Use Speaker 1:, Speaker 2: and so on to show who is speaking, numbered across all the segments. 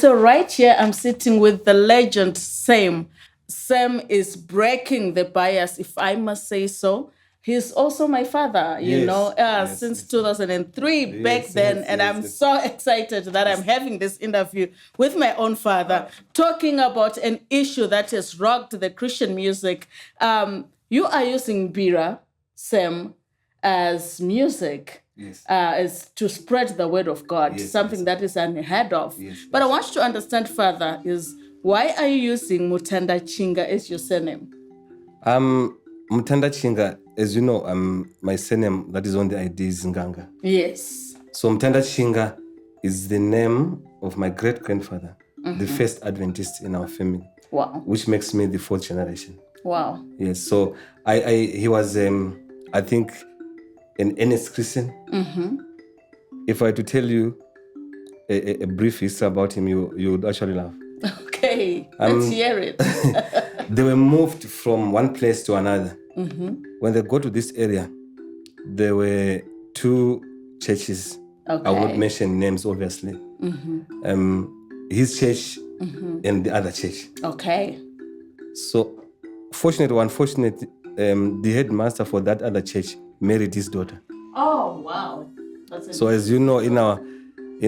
Speaker 1: So right here, I'm sitting with the legend, Sam. Sam is breaking the bias, if I must say so. He's also my father, since 2003 back then. And I'm so excited that I'm having this interview with my own father, talking about an issue that has rocked the Christian music. You are using Mbira, Sam, as music.
Speaker 2: Yes.
Speaker 1: Is to spread the word of God, something that is unheard of. But I want you to understand further is why are you using Mutandachinga as your surname?
Speaker 2: Mutandachinga, as you know, my surname that is on the ID is Nganga.
Speaker 1: Yes.
Speaker 2: So Mutandachinga is the name of my great-grandfather, the first Adventist in our family.
Speaker 1: Wow.
Speaker 2: Which makes me the fourth generation.
Speaker 1: Wow.
Speaker 2: Yes. So he was, I think, an earnest Christian. If I were to tell you a brief history about him, you would actually laugh.
Speaker 1: Okay, let's hear it.
Speaker 2: They were moved from one place to another. When they got to this area, there were two churches.
Speaker 1: Okay.
Speaker 2: I won't mention names, obviously. His church and the other church.
Speaker 1: Okay.
Speaker 2: So, fortunately or unfortunately, the headmaster for that other church married his daughter.
Speaker 1: Oh, wow.
Speaker 2: So as you know, in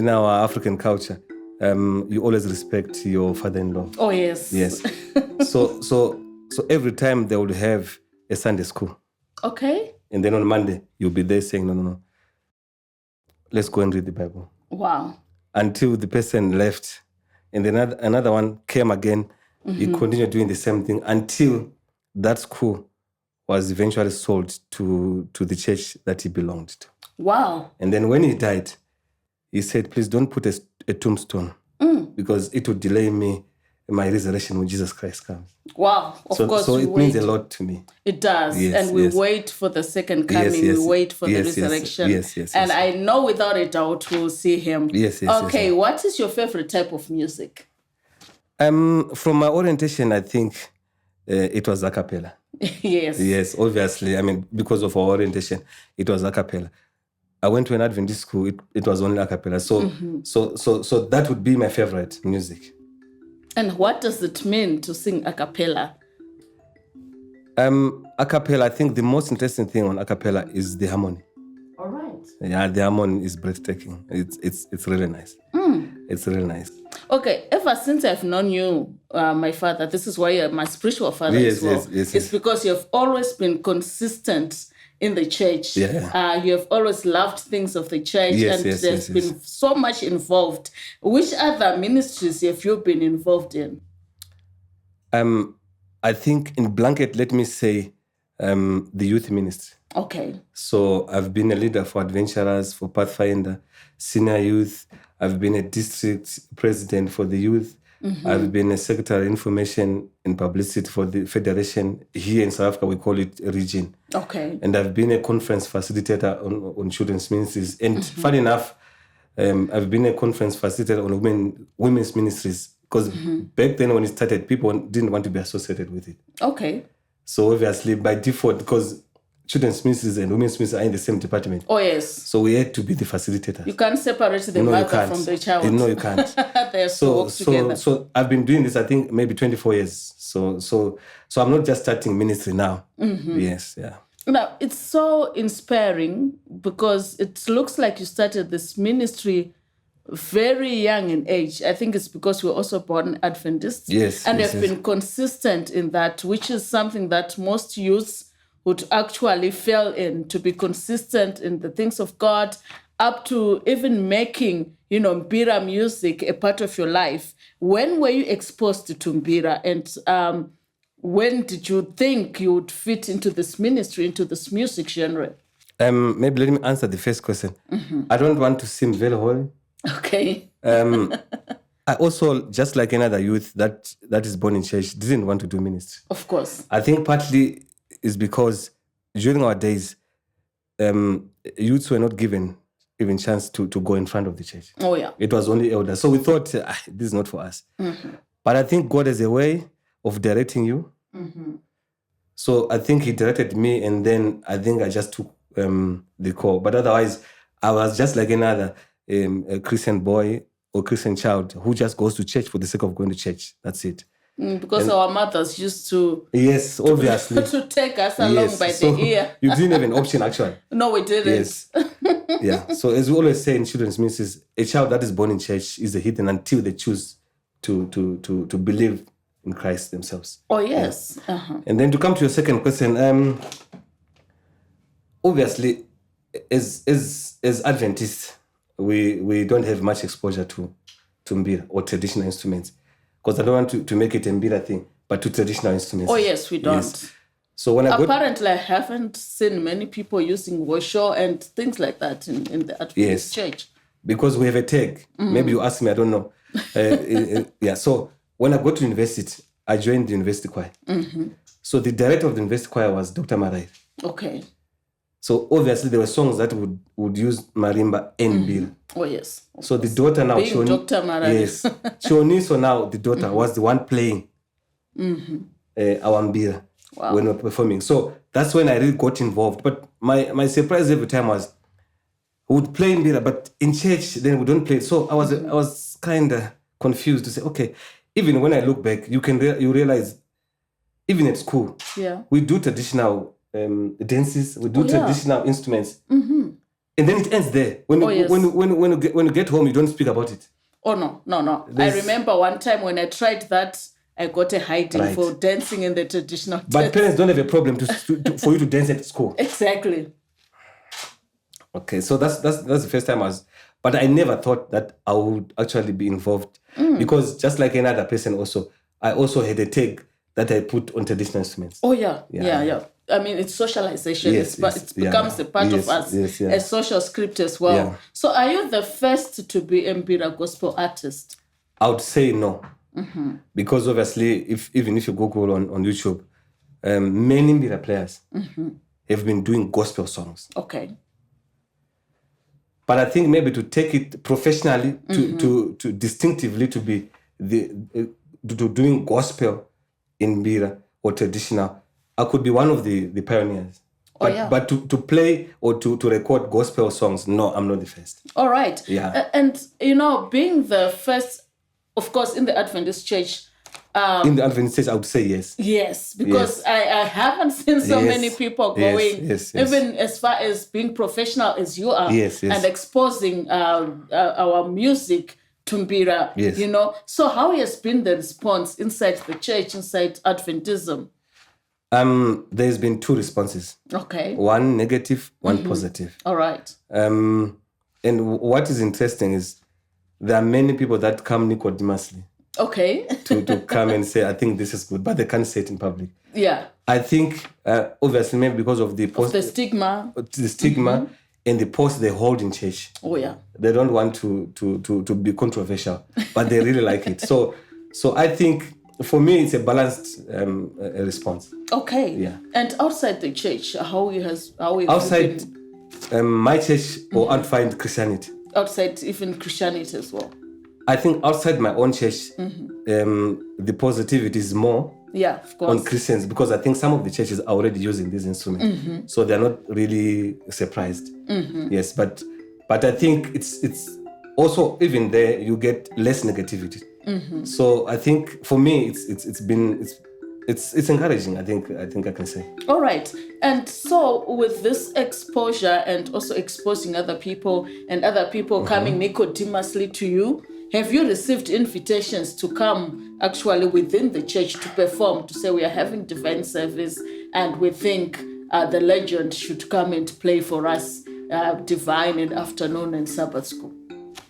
Speaker 2: our African culture, you always respect your father-in-law.
Speaker 1: Oh, yes.
Speaker 2: Yes. So every time they would have a Sunday school.
Speaker 1: Okay.
Speaker 2: And then on Monday, you'll be there saying, no. Let's go and read the Bible.
Speaker 1: Wow.
Speaker 2: Until the person left. And then another one came again. He continued doing the same thing until that school was eventually sold to the church that he belonged to.
Speaker 1: Wow.
Speaker 2: And then when he died, he said, please don't put a tombstone because it would delay my resurrection when Jesus Christ comes.
Speaker 1: Wow. Of course.
Speaker 2: So it means a lot to me.
Speaker 1: It does.
Speaker 2: Yes,
Speaker 1: and we wait for the second coming. We wait for the resurrection.
Speaker 2: Yes.
Speaker 1: And I know without a doubt we'll see him.
Speaker 2: Yes.
Speaker 1: Okay, what is your favorite type of music?
Speaker 2: From my orientation, I think it was Acappella.
Speaker 1: Yes.
Speaker 2: Yes, obviously. I mean, because of our orientation, it was Acappella. I went to an Adventist school. It was only Acappella. So that would be my favorite music.
Speaker 1: And what does it mean to sing Acappella?
Speaker 2: Acappella, I think the most interesting thing on Acappella is the harmony.
Speaker 1: All right.
Speaker 2: Yeah, the harmony is breathtaking. It's really nice. It's really nice.
Speaker 1: Okay, ever since I've known you, my father, this is why you're my spiritual father as well.
Speaker 2: Yes.
Speaker 1: It's because you've always been consistent in the church.
Speaker 2: Yeah.
Speaker 1: You have always loved things of the church, and there's been so much involved. Which other ministries have you been involved in?
Speaker 2: I think in blanket, let me say the youth ministry.
Speaker 1: Okay.
Speaker 2: So I've been a leader for Adventurers, for Pathfinder, senior youth. I've been a district president for the youth. I've been a secretary of information and publicity for the federation. Here in South Africa, we call it a region.
Speaker 1: Okay.
Speaker 2: And I've been a conference facilitator on children's ministries. And funny enough, I've been a conference facilitator on women's ministries. Because back then when it started, people didn't want to be associated with it.
Speaker 1: Okay.
Speaker 2: So obviously, by default, because children's ministries and women's ministries are in the same department.
Speaker 1: Oh, yes.
Speaker 2: So we had to be the facilitators.
Speaker 1: You can't separate the mother from the child.
Speaker 2: No, you can't.
Speaker 1: They have to work together.
Speaker 2: So I've been doing this, I think, maybe 24 years. So I'm not just starting ministry now. Yes, yeah.
Speaker 1: Now, it's so inspiring because it looks like you started this ministry very young in age. I think it's because you were also born Adventist.
Speaker 2: Yes.
Speaker 1: And you've been consistent in that, which is something that most youths would actually fail in, to be consistent in the things of God, up to even making, Mbira music a part of your life. When were you exposed to Mbira, and when did you think you would fit into this ministry, into this music genre?
Speaker 2: Maybe let me answer the first question. I don't want to seem very holy.
Speaker 1: Okay.
Speaker 2: I also, just like another youth that is born in church, didn't want to do ministry.
Speaker 1: Of course.
Speaker 2: I think partly is because during our days, youths were not given even chance to go in front of the church.
Speaker 1: Oh, yeah.
Speaker 2: It was only elders. So we thought, this is not for us. But I think God has a way of directing you. So I think he directed me, and then I think I just took the call. But otherwise, I was just like another a Christian boy or Christian child who just goes to church for the sake of going to church. That's it.
Speaker 1: Because our mothers used to...
Speaker 2: Yes, obviously.
Speaker 1: to take us along by the ear.
Speaker 2: You didn't have an option, actually.
Speaker 1: No, we didn't.
Speaker 2: Yes. Yeah. So as we always say in children's ministries, a child that is born in church is a heathen until they choose to believe in Christ themselves.
Speaker 1: Oh, yes.
Speaker 2: Yeah. And then to come to your second question, obviously, as Adventists, we don't have much exposure to Mbira or traditional instruments, because I don't want to make it a Mbira thing, but to traditional instruments.
Speaker 1: Oh, yes, we don't.
Speaker 2: Yes. So when I
Speaker 1: I haven't seen many people using washo and things like that in the Adventist church.
Speaker 2: Because we have a tag. Maybe you ask me, I don't know. Yeah. So when I got to university, I joined the university choir. So the director of the university choir was Dr. Marai.
Speaker 1: Okay.
Speaker 2: So obviously there were songs that would use marimba and Mbira.
Speaker 1: Oh, yes.
Speaker 2: So the daughter now,
Speaker 1: Being Dr. Marai.
Speaker 2: Yes. Chioniso now, the daughter, was the one playing our Mbira when we were performing. So that's when I really got involved. But my surprise every time was we would play Mbira, but in church then we don't play it. So I was kind of confused to say, okay, even when I look back, you realize even at school, we do traditional dances, we do traditional instruments, and then it ends there. When you get home, you don't speak about it.
Speaker 1: Oh no! I remember one time when I tried that, I got a hiding for dancing in the traditional.
Speaker 2: But parents don't have a problem for you to dance at school.
Speaker 1: Exactly.
Speaker 2: Okay, so that's the first time but I never thought that I would actually be involved because just like another person, I also had a tag that I put on traditional instruments.
Speaker 1: Oh yeah. I mean, it's socialization. It becomes a part of us, a social script as well. Yeah. So are you the first to be a Mbira gospel artist?
Speaker 2: I would say no. Because obviously, even if you Google on YouTube, many Mbira players have been doing gospel songs.
Speaker 1: Okay.
Speaker 2: But I think maybe to take it professionally, to distinctively to be to doing gospel in Mbira or traditional, I could be one of the pioneers. But to play or to record gospel songs, no, I'm not the first.
Speaker 1: All right.
Speaker 2: Yeah.
Speaker 1: And, being the first, of course, in the Adventist church.
Speaker 2: In the Adventist church, I would say yes.
Speaker 1: Yes, because I haven't seen so many people going, even as far as being professional as you are, and exposing our music to Mbira, So how has been the response inside the church, inside Adventism?
Speaker 2: There's been two responses.
Speaker 1: Okay.
Speaker 2: One negative, one positive.
Speaker 1: All right.
Speaker 2: And what is interesting is there are many people that come nicodemously.
Speaker 1: Okay.
Speaker 2: to come and say, I think this is good, but they can't say it in public.
Speaker 1: Yeah.
Speaker 2: I think, obviously, maybe because of the
Speaker 1: stigma.
Speaker 2: The stigma and the post they hold in church.
Speaker 1: Oh, yeah.
Speaker 2: They don't want to be controversial, but they really like it. So I think, for me, it's a balanced response.
Speaker 1: Okay.
Speaker 2: Yeah.
Speaker 1: And outside the church, how
Speaker 2: outside my church, or outside Christianity?
Speaker 1: Outside even Christianity as well.
Speaker 2: I think outside my own church, the positivity is more
Speaker 1: of course,
Speaker 2: on Christians, because I think some of the churches are already using this instrument, so they're not really surprised. Yes, but I think it's also, even there you get less negativity. So I think for me it's encouraging. I think I can say.
Speaker 1: All right. And so with this exposure and also exposing other people and other people coming nicodemously to you, have you received invitations to come actually within the church to perform, to say we are having divine service and we think the legend should come and play for us divine and afternoon and Sabbath school?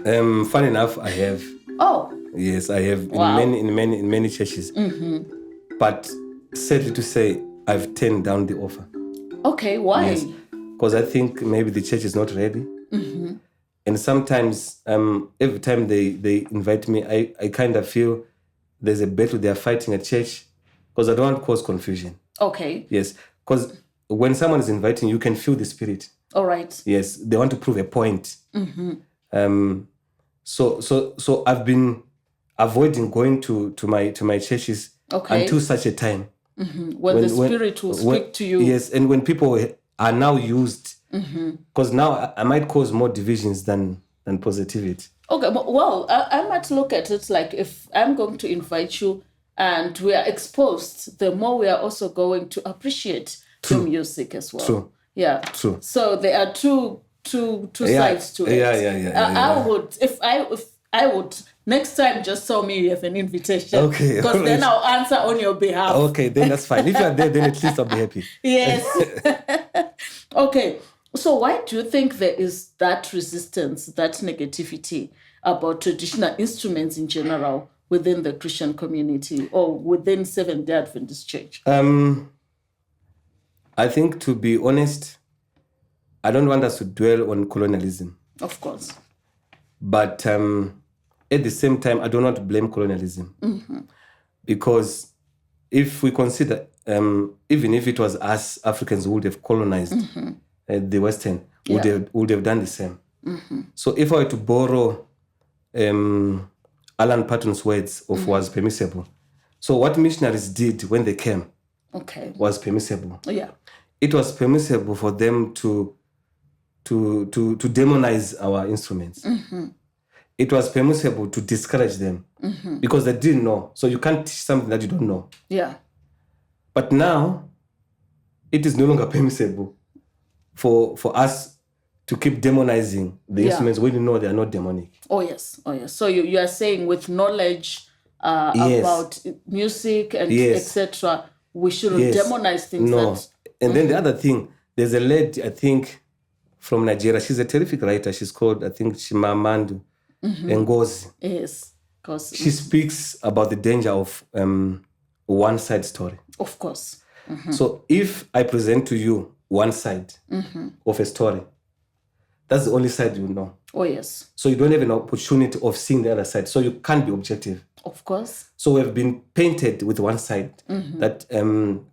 Speaker 2: Funny enough, I have.
Speaker 1: Oh.
Speaker 2: Yes, I have in many churches. But sadly to say, I've turned down the offer.
Speaker 1: Okay, why?
Speaker 2: Yes, because I think maybe the church is not ready. And sometimes, every time they invite me, I kind of feel there's a battle they're fighting at church, because I don't want to cause confusion. Okay. Yes, because when someone is inviting, you can feel the spirit.
Speaker 1: All right.
Speaker 2: Yes, they want to prove a point. So I've been avoiding going to my churches until such a time.
Speaker 1: When the spirit will speak to you.
Speaker 2: Yes, and when people are now used, because now I might cause more divisions than positivity.
Speaker 1: Okay, well, I might look at it like if I'm going to invite you and we are exposed, the more we are also going to appreciate your music as well.
Speaker 2: True.
Speaker 1: Yeah.
Speaker 2: True.
Speaker 1: So there are two sides to it. I would, if I would, next time just tell me you have an invitation.
Speaker 2: Okay.
Speaker 1: Because then I'll answer on your behalf.
Speaker 2: Okay, then that's fine. If you are there, then at least I'll be happy.
Speaker 1: Yes. Okay. So why do you think there is that resistance, that negativity about traditional instruments in general within the Christian community or within Seventh-day Adventist Church?
Speaker 2: I think, to be honest, I don't want us to dwell on colonialism.
Speaker 1: Of course.
Speaker 2: But at the same time, I do not blame colonialism. Mm-hmm. Because if we consider, even if it was us Africans who would have colonized the Western, would have done the same. Mm-hmm. So if I were to borrow Alan Patton's words of was permissible. So what missionaries did when they came was permissible.
Speaker 1: Yeah.
Speaker 2: It was permissible for them to demonize our instruments. Mm-hmm. It was permissible to discourage them because they didn't know. So you can't teach something that you don't know.
Speaker 1: Yeah.
Speaker 2: But now, it is no longer permissible for us to keep demonizing the instruments when you know they are not demonic.
Speaker 1: Oh, yes. So you are saying with knowledge about music and etc., we shouldn't demonize things.
Speaker 2: No. And then the other thing, there's a lady, I think, from Nigeria. She's a terrific writer. She's called, I think, Chimamanda Ngozi.
Speaker 1: Yes.
Speaker 2: She speaks about the danger of one-side story.
Speaker 1: Of course. Mm-hmm.
Speaker 2: So if I present to you one side of a story, that's the only side you know.
Speaker 1: Oh, yes.
Speaker 2: So you don't have an opportunity of seeing the other side. So you can't be objective.
Speaker 1: Of course.
Speaker 2: So we've been painted with one side, that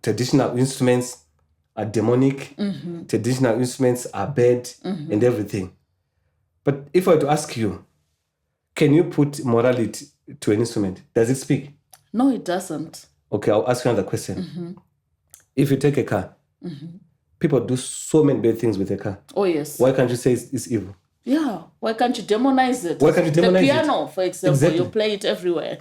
Speaker 2: traditional instruments are demonic, traditional instruments are bad, and everything. But if I were to ask you, can you put morality to an instrument? Does it speak?
Speaker 1: No, it doesn't.
Speaker 2: Okay, I'll ask you another question. If you take a car, people do so many bad things with a car.
Speaker 1: Oh, yes.
Speaker 2: Why can't you say it's evil?
Speaker 1: Yeah. Why can't you demonize it?
Speaker 2: Why can't you demonize
Speaker 1: the piano, for example,
Speaker 2: exactly.
Speaker 1: You play it everywhere.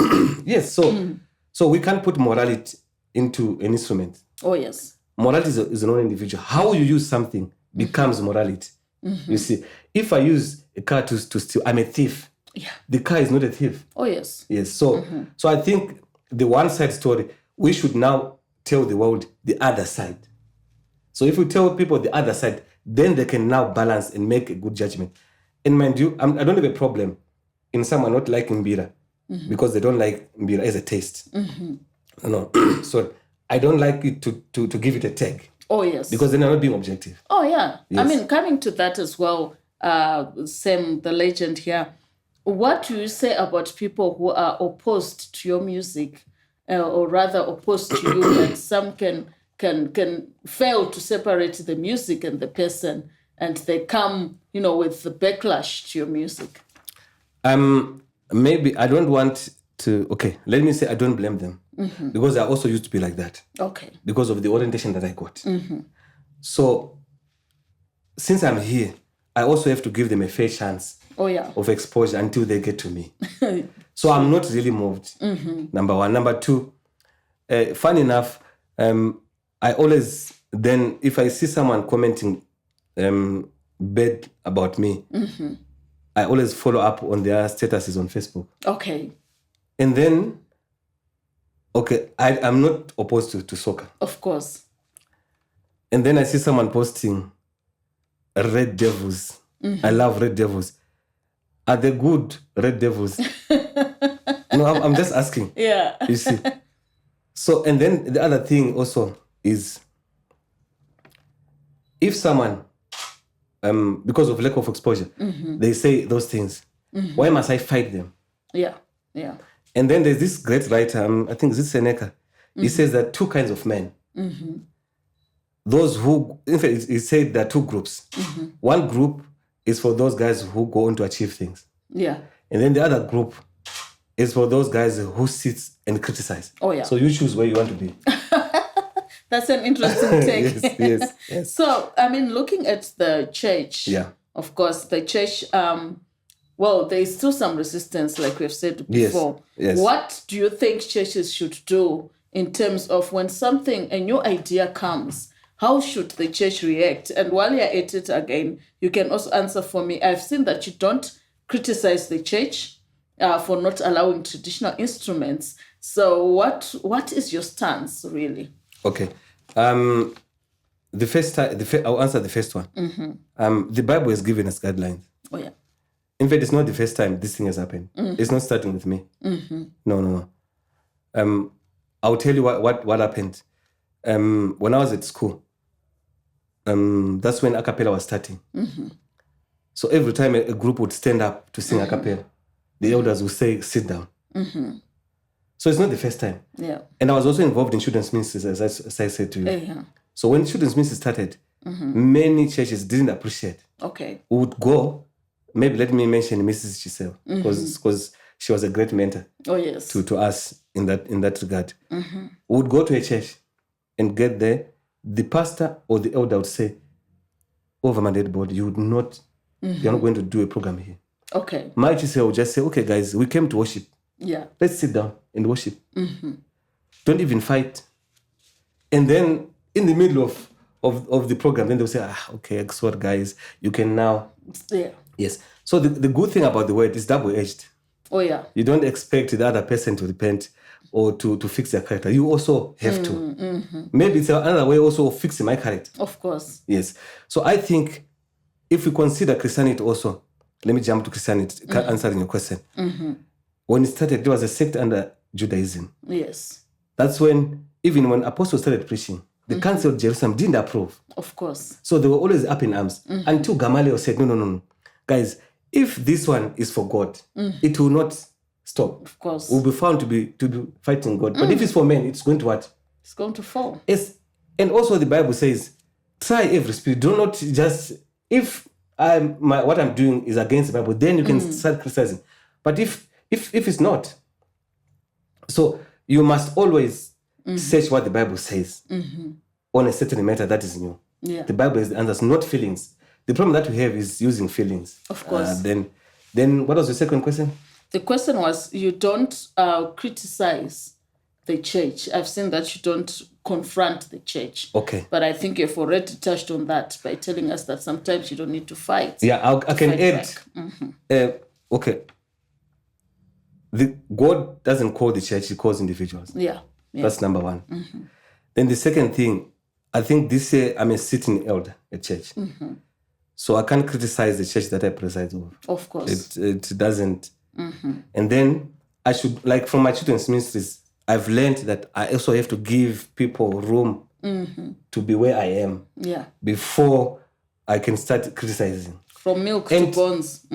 Speaker 2: Yes, so we can't put morality into an instrument.
Speaker 1: Oh, yes.
Speaker 2: Morality is an own individual. How you use something becomes morality. You see, if I use a car to steal, I'm a thief.
Speaker 1: Yeah.
Speaker 2: The car is not a thief.
Speaker 1: Oh, yes.
Speaker 2: Yes, so I think the one-side story, we should now tell the world the other side. So if we tell people the other side, then they can now balance and make a good judgment. And mind you, I don't have a problem in someone not liking Mbira because they don't like Mbira as a taste. No, so I don't like it to give it a tag.
Speaker 1: Oh, yes.
Speaker 2: Because then I'm not being objective.
Speaker 1: Oh, yeah.
Speaker 2: Yes.
Speaker 1: I mean, coming to that as well, Sam, the legend here, what do you say about people who are opposed to your music, or rather opposed to you? Like some can fail to separate the music and the person, and they come, with the backlash to your music.
Speaker 2: Maybe I don't want to. Okay, let me say I don't blame them because I also used to be like that.
Speaker 1: Okay.
Speaker 2: Because of the orientation that I got. So since I'm here, I also have to give them a fair chance.
Speaker 1: Oh, yeah.
Speaker 2: Of exposure until they get to me. So I'm not really moved. Number one. Number two, funny enough, I always then, if I see someone commenting bad about me, I always follow up on their statuses on Facebook.
Speaker 1: Okay.
Speaker 2: And then, I'm not opposed to soccer.
Speaker 1: Of course.
Speaker 2: And then I see someone posting Red Devils. I love Red Devils. Are they good Red Devils? No, I'm just asking.
Speaker 1: Yeah.
Speaker 2: You see. So, and then the other thing also is, if someone, because of lack of exposure, they say those things, why must I fight them?
Speaker 1: Yeah.
Speaker 2: And then there's this great writer, I think it's Seneca. He says there are two kinds of men. Those who, in fact, he said there are two groups. One group is for those guys who go on to achieve things. Yeah. And then the other group is for those guys who sit and criticize. Oh, yeah. So you choose where you want to be.
Speaker 1: That's an interesting take.
Speaker 2: Yes.
Speaker 1: So, I mean, looking at the church, of course, the church, Well, there is still some resistance, like we've said before.
Speaker 2: Yes.
Speaker 1: What do you think churches should do in terms of when a new idea comes? How should the church react? And while you're at it again, you can also answer for me. I've seen that you don't criticize the church for not allowing traditional instruments. So what is your stance, really?
Speaker 2: Okay. I'll answer the first one. The Bible has given us guidelines.
Speaker 1: Oh, yeah.
Speaker 2: In fact, it's not the first time this thing has happened. It's not starting with me. No. I'll tell you what happened. When I was at school, that's when Acappella was starting. So every time a group would stand up to sing Acappella, the elders would say, sit down. So it's not the first time.
Speaker 1: Yeah.
Speaker 2: And I was also involved in children's ministries, as I said to you.
Speaker 1: Yeah.
Speaker 2: So when children's ministry started, many churches didn't appreciate.
Speaker 1: Okay.
Speaker 2: We would go, maybe let me mention Mrs. Chisel, because she was a great mentor.
Speaker 1: Oh, yes.
Speaker 2: To us in that regard. We would go to a church and get there. The pastor or the elder would say, over my dead body, you're not going to do a program here.
Speaker 1: Okay.
Speaker 2: My Chisel would just say, okay, guys, we came to worship.
Speaker 1: Yeah.
Speaker 2: Let's sit down and worship. Don't even fight. And then in the middle of the program, then they'll say, okay, guess what, guys, you can now.
Speaker 1: Yeah.
Speaker 2: Yes. So the good thing about the word is double-edged.
Speaker 1: Oh, yeah.
Speaker 2: You don't expect the other person to repent or to fix their character. You also have to. Maybe it's another way also of fixing my character.
Speaker 1: Of course.
Speaker 2: Yes. So I think if we consider Christianity also, let me jump to Christianity, answering your question. When it started, it was a sect under Judaism.
Speaker 1: Yes.
Speaker 2: That's when, even when apostles started preaching, the Council of Jerusalem didn't approve.
Speaker 1: Of course.
Speaker 2: So they were always up in arms until Gamaliel said, no. Guys, if this one is for God, it will not stop.
Speaker 1: Of course.
Speaker 2: We'll be found to be fighting God. But if it's for men, it's going to what?
Speaker 1: It's going to fall.
Speaker 2: Yes. And also the Bible says, try every spirit. Do not just, if what I'm doing is against the Bible, then you can start criticizing. But if it's not, so you must always search what the Bible says on a certain matter that is new.
Speaker 1: Yeah.
Speaker 2: The Bible is the answers, not feelings. The problem that we have is using feelings.
Speaker 1: Of course.
Speaker 2: Then what was the second question?
Speaker 1: The question was, you don't criticize the church. I've seen that you don't confront the church.
Speaker 2: Okay.
Speaker 1: But I think you've already touched on that by telling us that sometimes you don't need to fight.
Speaker 2: Yeah, I can add. Okay. God doesn't call the church, he calls individuals.
Speaker 1: Yeah.
Speaker 2: That's number one. Then the second thing, I think this year I'm a sitting elder at church. So I can't criticize the church that I preside over.
Speaker 1: Of course.
Speaker 2: It doesn't. And then I should, like from my children's ministries, I've learned that I also have to give people room to be where I am before I can start criticizing.
Speaker 1: From milk to bones.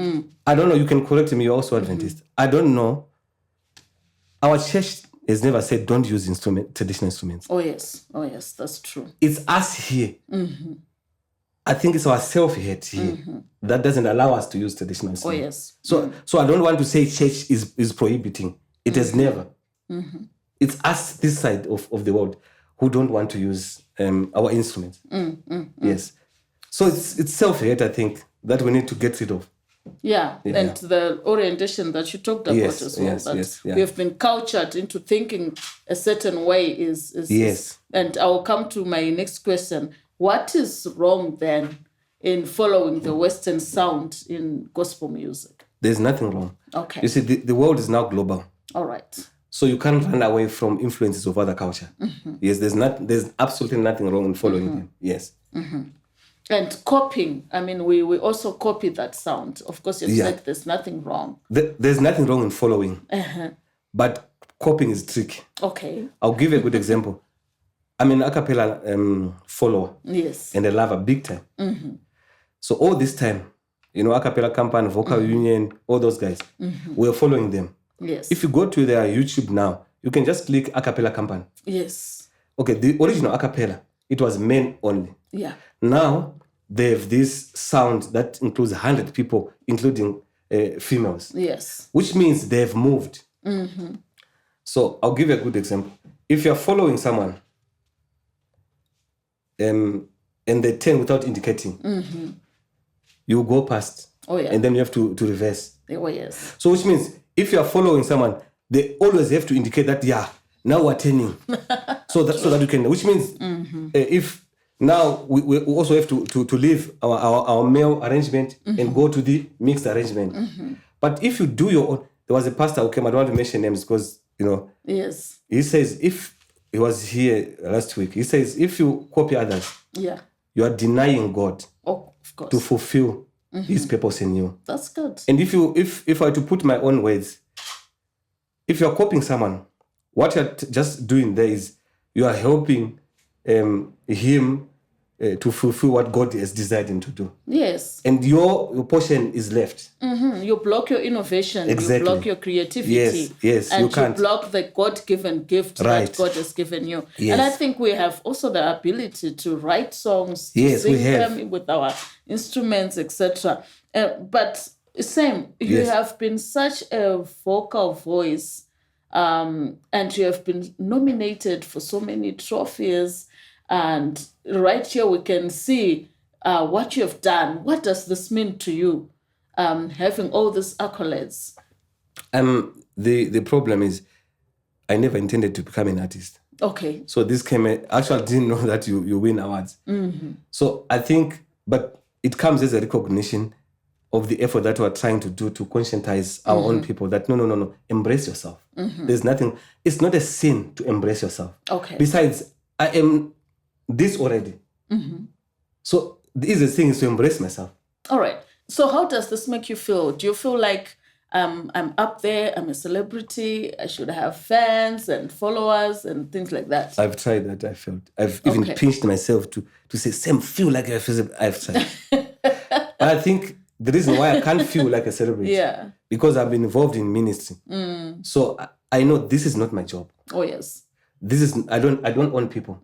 Speaker 2: I don't know, you can correct me, you're also Adventist. I don't know. Our church has never said don't use traditional instruments.
Speaker 1: Oh yes, that's true.
Speaker 2: It's us here. I think it's our self-hate here that doesn't allow us to use traditional instruments.
Speaker 1: Oh yes.
Speaker 2: So I don't want to say church is prohibiting. It has never. It's us, this side of the world, who don't want to use our instruments. Yes. So it's self-hate, I think, that we need to get rid of.
Speaker 1: Yeah, and the orientation that you talked about as well, we have been cultured into thinking a certain way is
Speaker 2: yes.
Speaker 1: And I will come to my next question. What is wrong then in following the Western sound in gospel music?
Speaker 2: There's nothing wrong.
Speaker 1: Okay.
Speaker 2: You see, the world is now global.
Speaker 1: All right.
Speaker 2: So you can't run away from influences of other culture. Yes, there's absolutely nothing wrong in following them. Yes.
Speaker 1: And copying, I mean, we also copy that sound. Of course, you said there's nothing wrong.
Speaker 2: There's nothing wrong in following. But copying is tricky.
Speaker 1: Okay.
Speaker 2: I'll give you a good example. I'm an Acappella follower.
Speaker 1: Yes.
Speaker 2: And a lover, big time. So all this time, Acappella Company, Vocal Union, all those guys, we're following them.
Speaker 1: Yes.
Speaker 2: If you go to their YouTube now, you can just click Acappella Company.
Speaker 1: Yes.
Speaker 2: Okay, the original Acappella, it was men only.
Speaker 1: Yeah.
Speaker 2: Now, they have this sound that includes 100 people, including females.
Speaker 1: Yes.
Speaker 2: Which means they've moved. So I'll give you a good example. If you're following someone and they turn without indicating, you go past.
Speaker 1: Oh, yeah.
Speaker 2: And then you have to reverse.
Speaker 1: Oh, yes.
Speaker 2: So which means if you are following someone, they always have to indicate that, now we're turning. so that you can, which means if now we also have to leave our male arrangement and go to the mixed arrangement. But if you do your own, there was a pastor who came, I don't want to mention names because,
Speaker 1: yes,
Speaker 2: he says, if he was here last week, he says, if you copy others, you are denying God
Speaker 1: of course,
Speaker 2: to fulfill his purpose in you.
Speaker 1: That's good.
Speaker 2: And if I were to put my own words, if you're copying someone, what you're just doing there is you are helping him to fulfill what God has desired him to do.
Speaker 1: Yes.
Speaker 2: And your portion is left.
Speaker 1: You block your innovation.
Speaker 2: Exactly.
Speaker 1: You block your creativity.
Speaker 2: Yes.
Speaker 1: And
Speaker 2: you can't.
Speaker 1: block the God-given gift that God has given you.
Speaker 2: Yes.
Speaker 1: And I think we have also the ability to write songs, to
Speaker 2: Yes,
Speaker 1: sing
Speaker 2: we have.
Speaker 1: them with our instruments, etc. But same, you have been such a vocal voice, and you have been nominated for so many trophies. And right here we can see what you have done. What does this mean to you, having all these accolades?
Speaker 2: The problem is I never intended to become an artist.
Speaker 1: Okay.
Speaker 2: So this came, actually I didn't know that you win awards. So I think, but it comes as a recognition of the effort that we're trying to do to conscientize our own people that no, embrace yourself. There's nothing, it's not a sin to embrace yourself.
Speaker 1: Okay.
Speaker 2: Besides, I am this already. So the easiest thing is to embrace myself.
Speaker 1: All right. So how does this make you feel? Do you feel like I'm up there, I'm a celebrity, I should have fans and followers and things like that?
Speaker 2: I've tried that, I've even pinched myself to say, Sam, feel like I've tried. But I think the reason why I can't feel like a celebrity, because I've been involved in ministry. So I know this is not my job.
Speaker 1: Oh, yes.
Speaker 2: This is, I don't own people.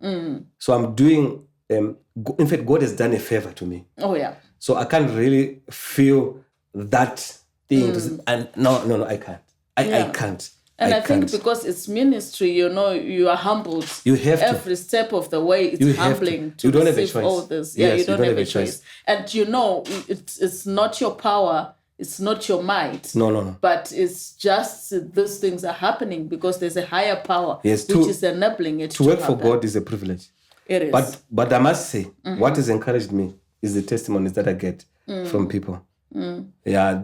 Speaker 2: So I'm doing, in fact, God has done a favor to me.
Speaker 1: Oh, yeah.
Speaker 2: So I can't really feel that thing. And no, I can't. I can't.
Speaker 1: And I think because it's ministry, you are humbled.
Speaker 2: You have to.
Speaker 1: Every step of the way, it's humbling to
Speaker 2: you don't have a
Speaker 1: receive
Speaker 2: choice.
Speaker 1: all this.
Speaker 2: Yes,
Speaker 1: you don't have a choice. And it's not your power, it's not your might.
Speaker 2: No.
Speaker 1: But it's just these things are happening because there's a higher power which is enabling it to
Speaker 2: work
Speaker 1: happen.
Speaker 2: for God is a privilege.
Speaker 1: It is.
Speaker 2: But I must say, what has encouraged me is the testimonies that I get from people. Yeah,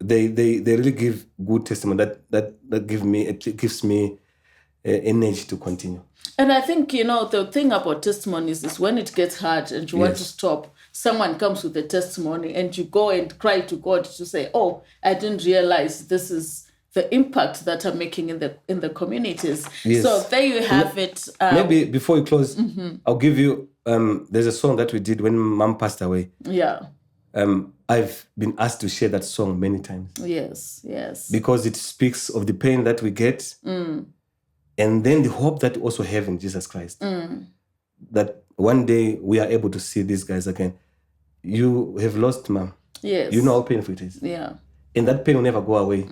Speaker 2: they really give good testimony that gives me energy to continue.
Speaker 1: And I think, the thing about testimonies is when it gets hard and you want to stop, someone comes with a testimony and you go and cry to God to say, oh, I didn't realize this is the impact that I'm making in the communities. Yes. So there you have it.
Speaker 2: Maybe before you close, I'll give you, there's a song that we did when Mom passed away.
Speaker 1: Yeah.
Speaker 2: I've been asked to share that song many times.
Speaker 1: Yes.
Speaker 2: Because it speaks of the pain that we get and then the hope that we also have in Jesus Christ. That one day we are able to see these guys again. You have lost Mom.
Speaker 1: Yes.
Speaker 2: You know how painful it is.
Speaker 1: Yeah.
Speaker 2: And that pain will never go away.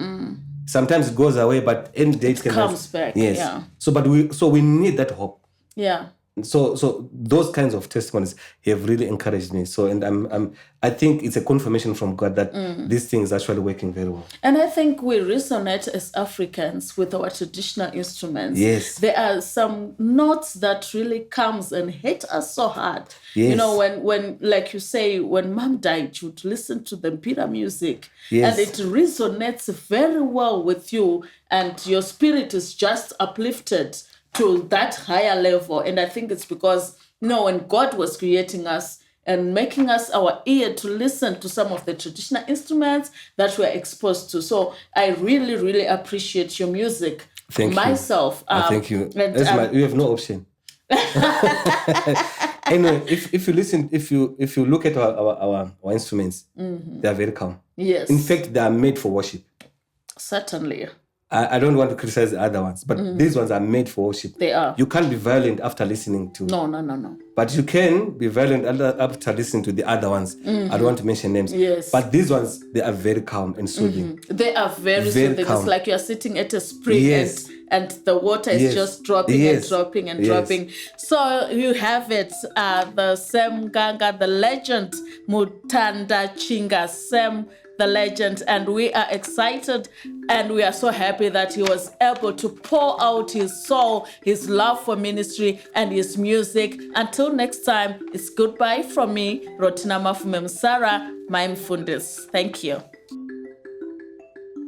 Speaker 2: Sometimes it goes away, but end date
Speaker 1: comes back.
Speaker 2: Yes.
Speaker 1: Yeah.
Speaker 2: So we need that hope.
Speaker 1: Yeah.
Speaker 2: So those kinds of testimonies have really encouraged me. So and I think it's a confirmation from God that this thing is actually working very well.
Speaker 1: And I think we resonate as Africans with our traditional instruments.
Speaker 2: Yes.
Speaker 1: There are some notes that really comes and hit us so hard.
Speaker 2: Yes.
Speaker 1: When like you say, when Mom died, you'd listen to the Mbira music.
Speaker 2: Yes.
Speaker 1: And it resonates very well with you and your spirit is just uplifted to that higher level. And I think it's because, when God was creating us and making us our ear to listen to some of the traditional instruments that we're exposed to. So I really, really appreciate your music.
Speaker 2: Thank
Speaker 1: myself.
Speaker 2: you. Thank you. You have no option. Anyway, if you listen, if you look at our instruments, they are very calm.
Speaker 1: Yes.
Speaker 2: In fact, they are made for worship.
Speaker 1: Certainly.
Speaker 2: I don't want to criticize the other ones, but these ones are made for worship.
Speaker 1: They are.
Speaker 2: You can't be violent after listening to.
Speaker 1: No.
Speaker 2: But you can be violent after listening to the other ones. I don't want to mention names.
Speaker 1: Yes.
Speaker 2: But these ones, they are very calm and soothing.
Speaker 1: They are very soothing.
Speaker 2: calm.
Speaker 1: It's like you're sitting at a spring
Speaker 2: Yes.
Speaker 1: and the water is just dropping and dropping and dropping. So you have it, the Sam Ganga, the legend, Mutandachinga Sam, the legend, and we are excited and we are so happy that he was able to pour out his soul, his love for ministry and his music. Until next time, it's goodbye from me, Rotina Mafume Musara, Mai Mufu. Thank you.